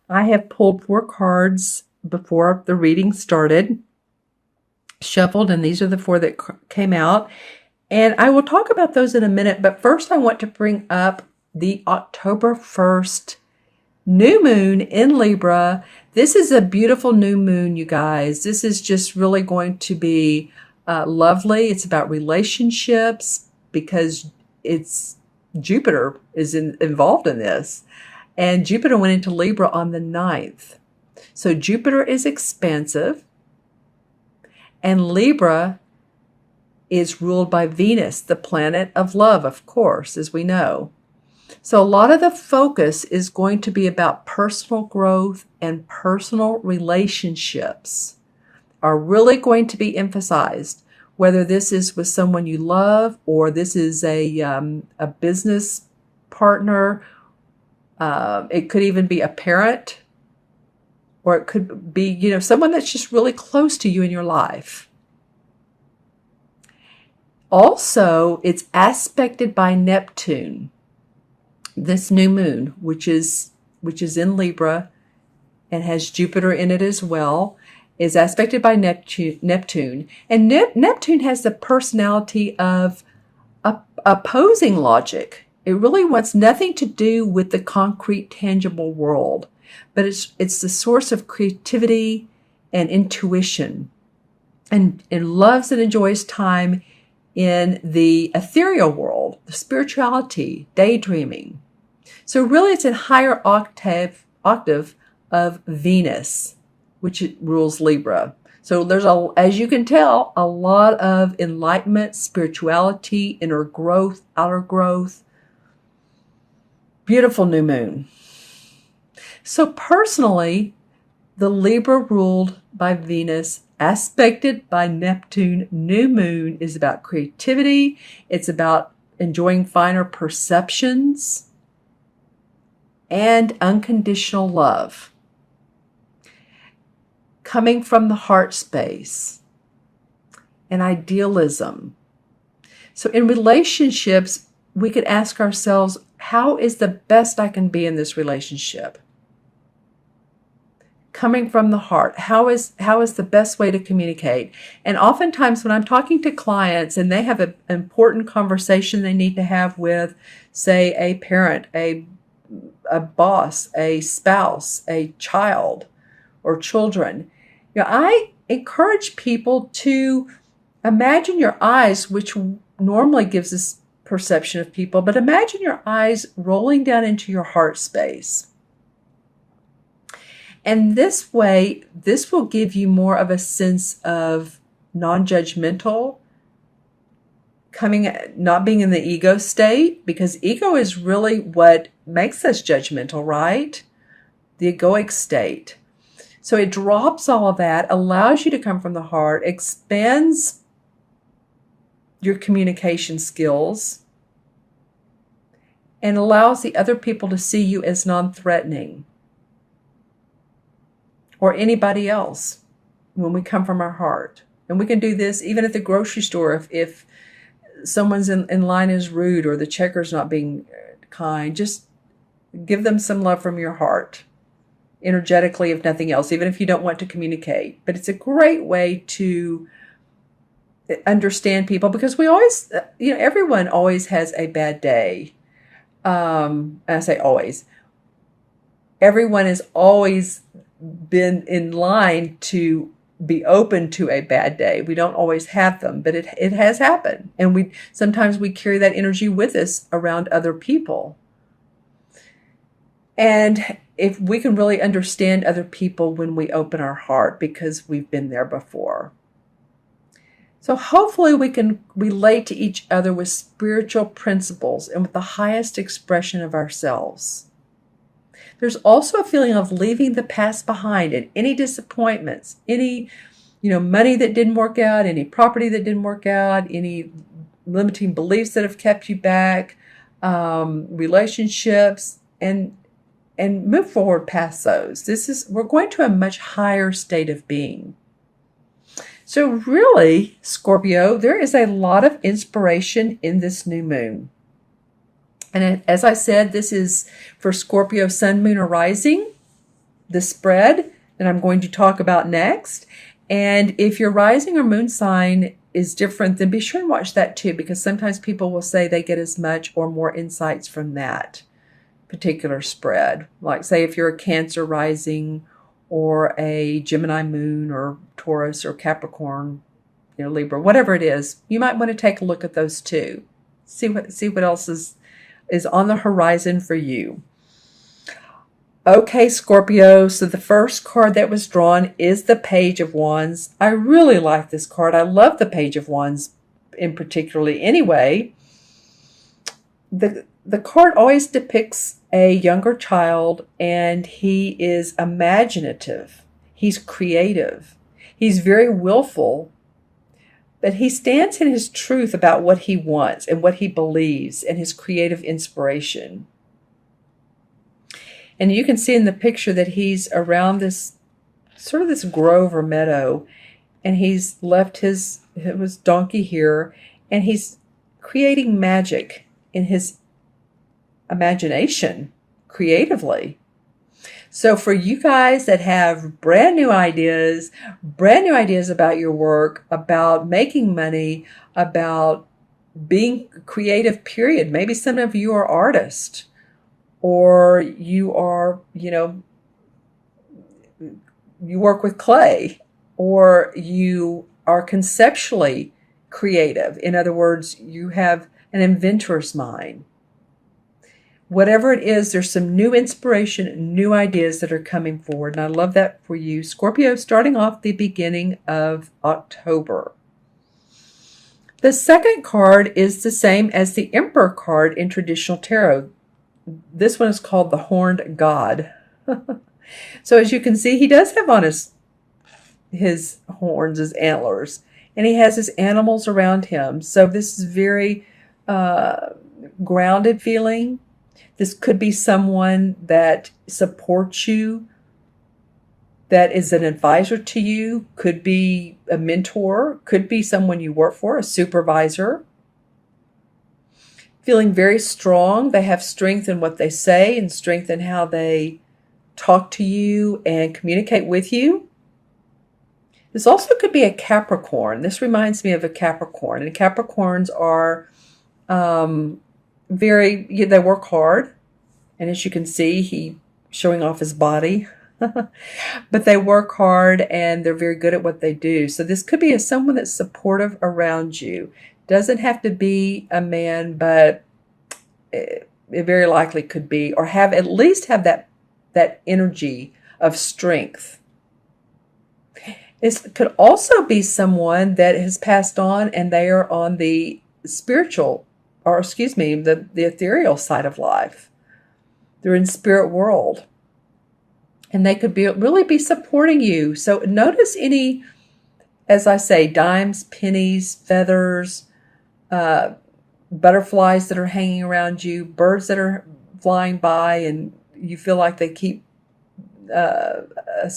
I have pulled 4 cards before the reading started, shuffled, and these are the 4 that came out. And I will talk about those in a minute, but first I want to bring up the October 1st new moon in Libra. This is a beautiful new moon, you guys. This is just really going to be lovely. It's about relationships because it's Jupiter is involved in this. And Jupiter went into Libra on the 9th. So Jupiter is expansive, and Libra is ruled by Venus, the planet of love, of course, as we know. So a lot of the focus is going to be about personal growth, and personal relationships are really going to be emphasized, whether this is with someone you love or this is a business partner. It could even be a parent, or it could be, someone that's just really close to you in your life. Also, it's aspected by Neptune. This new moon, which is in Libra and has Jupiter in it as well, is aspected by Neptune. And Neptune has the personality of opposing logic. It really wants nothing to do with the concrete, tangible world, but it's the source of creativity and intuition, and loves and enjoys time in the ethereal world, the spirituality, daydreaming. So really it's a higher octave of Venus, which rules Libra. So there's, as you can tell, a lot of enlightenment, spirituality, inner growth, outer growth. Beautiful new moon. So personally, the Libra ruled by Venus, aspected by Neptune new moon is about creativity. It's about enjoying finer perceptions and unconditional love, coming from the heart space, and idealism. So in relationships, we could ask ourselves, how is the best I can be in this relationship? Coming from the heart, how is the best way to communicate? And oftentimes when I'm talking to clients and they have an important conversation they need to have with, say, a parent, a boss, a spouse, a child, or children, I encourage people to imagine your eyes, which normally gives us perception of people, but imagine your eyes rolling down into your heart space. And this way, this will give you more of a sense of non-judgmental, not being in the ego state, because ego is really what makes us judgmental, right? The egoic state. So it drops all of that, allows you to come from the heart, expands your communication skills, and allows the other people to see you as non-threatening, or anybody else, when we come from our heart. And we can do this even at the grocery store. If someone's in line is rude, or the checker's not being kind, just give them some love from your heart, energetically, if nothing else, even if you don't want to communicate. But it's a great way to understand people, because we always, everyone always has a bad day. I say always. Everyone has always been in line to be open to a bad day. We don't always have them, but it has happened. And sometimes we carry that energy with us around other people. And if we can really understand other people when we open our heart, because we've been there before. So hopefully we can relate to each other with spiritual principles and with the highest expression of ourselves. There's also a feeling of leaving the past behind, and any disappointments, any, money that didn't work out, any property that didn't work out, any limiting beliefs that have kept you back, relationships, and move forward past those. We're going to a much higher state of being. So really, Scorpio, there is a lot of inspiration in this new moon. And as I said, this is for Scorpio sun, moon, or rising. the spread that I'm going to talk about next. And if your rising or moon sign is different, then be sure and watch that too, because sometimes people will say they get as much or more insights from that particular spread. Like say if you're a Cancer rising or a Gemini moon or Taurus or Capricorn, Libra, whatever it is, you might want to take a look at those too. See what else is on the horizon for you. Okay, Scorpio, so the first card that was drawn is the Page of Wands. I really like this card. I love the Page of Wands in particularly anyway. The card always depicts a younger child, and he is imaginative. He's creative. He's very willful, but he stands in his truth about what he wants and what he believes and his creative inspiration. And you can see in the picture that he's around this sort of this grove or meadow, and he's left his donkey here, and he's creating magic in his imagination creatively. So for you guys that have brand new ideas about your work, about making money, about being creative, period. Maybe some of you are artists, or you are, you work with clay, or you are conceptually creative. In other words, you have an inventor's mind. Whatever it is, there's some new inspiration, new ideas that are coming forward. And I love that for you. Scorpio, starting off the beginning of October. The second card is the same as the Emperor card in traditional tarot. This one is called the Horned God. So as you can see, he does have on his horns, his antlers, and he has his animals around him. So this is very grounded feeling. This could be someone that supports you, that is an advisor to you, could be a mentor, could be someone you work for, a supervisor. Feeling very strong. They have strength in what they say and strength in how they talk to you and communicate with you. This also could be a Capricorn. This reminds me of a Capricorn. And Capricorns are they work hard. And as you can see, he's showing off his body. But they work hard and they're very good at what they do. So this could be someone that's supportive around you. Doesn't have to be a man, but it very likely could be, or at least have that energy of strength. It could also be someone that has passed on and they are on the spiritual, or the ethereal side of life. They're in spirit world. And they could really be supporting you. So notice any, as I say, dimes, pennies, feathers, butterflies that are hanging around you, birds that are flying by, and you feel like they keep a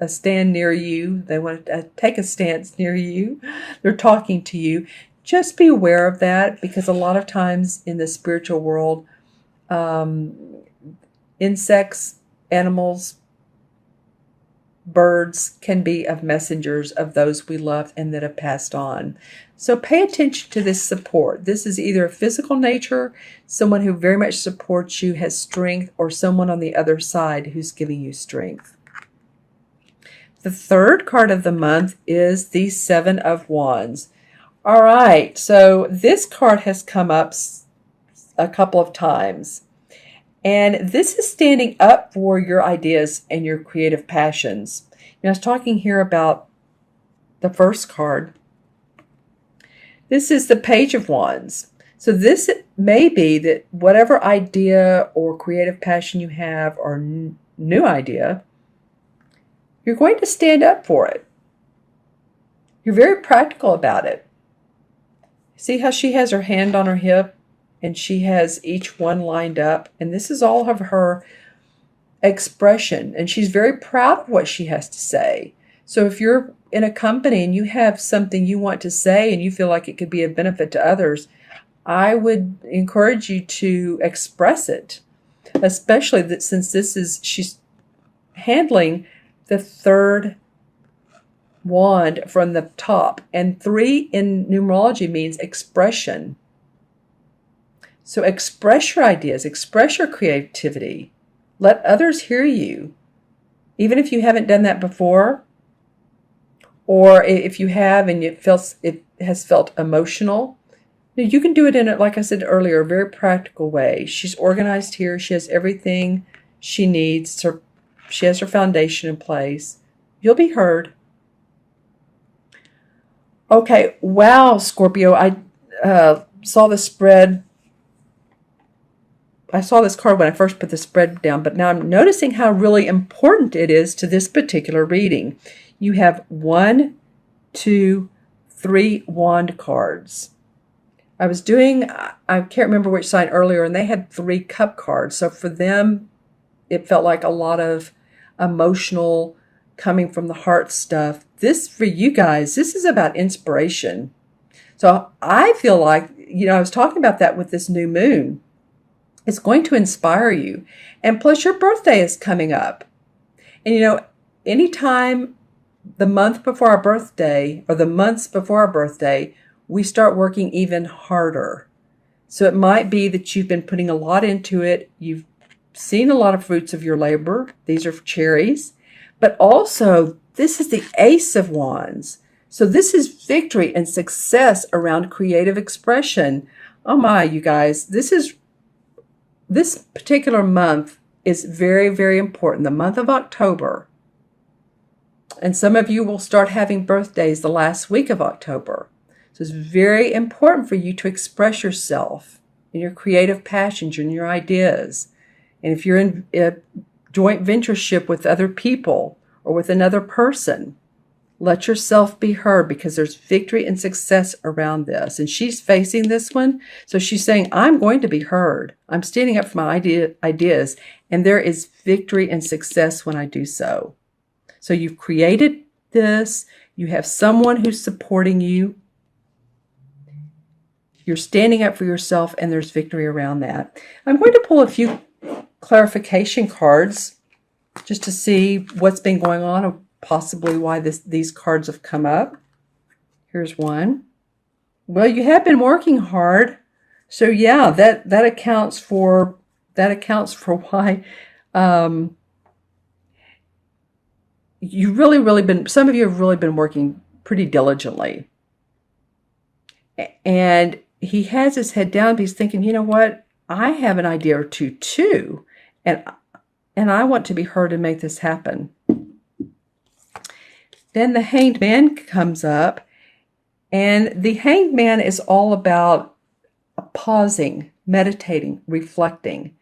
stand near you. They want to take a stance near you. They're talking to you. Just be aware of that, because a lot of times in the spiritual world, insects, animals, birds can be of messengers of those we love and that have passed on. So pay attention to this support. This is either a physical nature, someone who very much supports you, has strength, or someone on the other side who's giving you strength. The third card of the month is the Seven of Wands. All right, so this card has come up a couple of times. And this is standing up for your ideas and your creative passions. I was talking here about the first card. This is the Page of Wands. So this may be that whatever idea or creative passion you have, or new idea, you're going to stand up for it. You're very practical about it. See how she has her hand on her hip? And she has each one lined up. And this is all of her expression. And she's very proud of what she has to say. So if you're in a company and you have something you want to say and you feel like it could be of benefit to others, I would encourage you to express it. Especially that since she's handling the third wand from the top. And 3 in numerology means expression. So express your ideas, express your creativity. Let others hear you. Even if you haven't done that before, or if you have and it has felt emotional, you can do it in, like I said earlier, a very practical way. She's organized here. She has everything she needs. She has her foundation in place. You'll be heard. Okay, wow, Scorpio. I saw the spread. I saw this card when I first put the spread down, but now I'm noticing how really important it is to this particular reading. You have 1, 2, 3 wand cards. I can't remember which sign earlier, and they had 3 cup cards. So for them, it felt like a lot of emotional, coming from the heart stuff. This, for you guys, this is about inspiration. So I feel like, I was talking about that with this new moon. It's going to inspire you. And plus your birthday is coming up. And anytime the month before our birthday or the months before our birthday, we start working even harder. So it might be that you've been putting a lot into it. You've seen a lot of fruits of your labor. These are cherries. But also, this is the Ace of Wands. So this is victory and success around creative expression. Oh my, you guys, this particular month is very, very important, the month of October. And some of you will start having birthdays the last week of October. So it's very important for you to express yourself in your creative passions and your ideas. And if you're in a joint ventureship with other people or with another person, let yourself be heard, because there's victory and success around this. And she's facing this one. So she's saying, I'm going to be heard. I'm standing up for my ideas. And there is victory and success when I do so. So you've created this. You have someone who's supporting you. You're standing up for yourself, and there's victory around that. I'm going to pull a few clarification cards just to see what's been going on and possibly why these cards have come up. Here's one. Well, you have been working hard. So yeah, that accounts for why some of you have really been working pretty diligently. And he has his head down, but he's thinking, you know what? I have an idea or two too. And I want to be heard and make this happen. Then the Hanged Man comes up, and the Hanged Man is all about pausing, meditating, reflecting.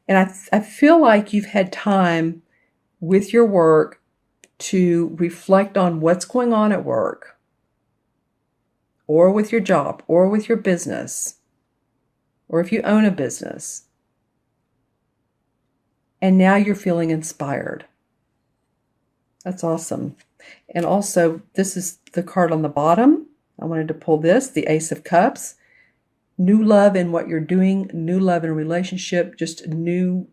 And I feel like you've had time with your work to reflect on what's going on at work, or with your job, or with your business, or if you own a business. And now you're feeling inspired. That's awesome. And also, this is the card on the bottom. I wanted to pull this, the Ace of Cups. New love in what you're doing, new love in a relationship, just new,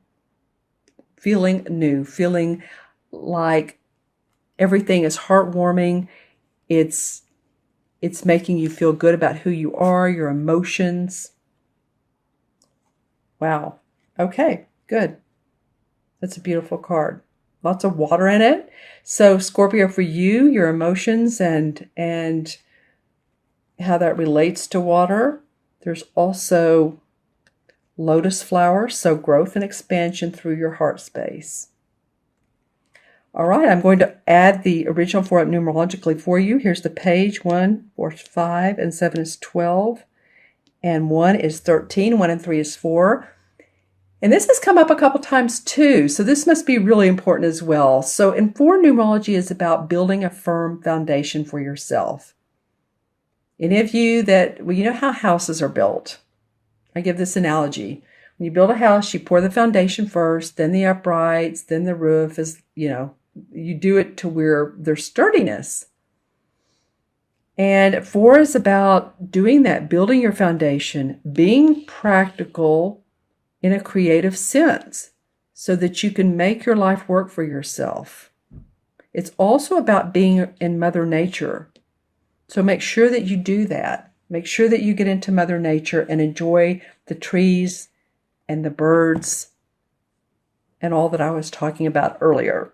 feeling like everything is heartwarming. It's making you feel good about who you are, your emotions. Wow. Okay, good. That's a beautiful card. Lots of water in it. So Scorpio, for you, your emotions and how that relates to water. There's also lotus flowers, so growth and expansion through your heart space. All right, I'm going to add the original 4 up numerologically for you. Here's the page. 1, 4 is 5, and 7 is 12, and 1 is 13. 1 and 3 is 4. And this has come up a couple times too, so this must be really important as well. So in 4, numerology is about building a firm foundation for yourself. Any of you you know how houses are built. I give this analogy. When you build a house, you pour the foundation first, then the uprights, then the roof is, you do it to where there's sturdiness. And 4 is about doing that, building your foundation, being practical in a creative sense. so that you can make your life work for yourself. It's also about being in Mother Nature. So make sure that you do that. Make sure that you get into Mother Nature and enjoy the trees and the birds and all that I was talking about earlier.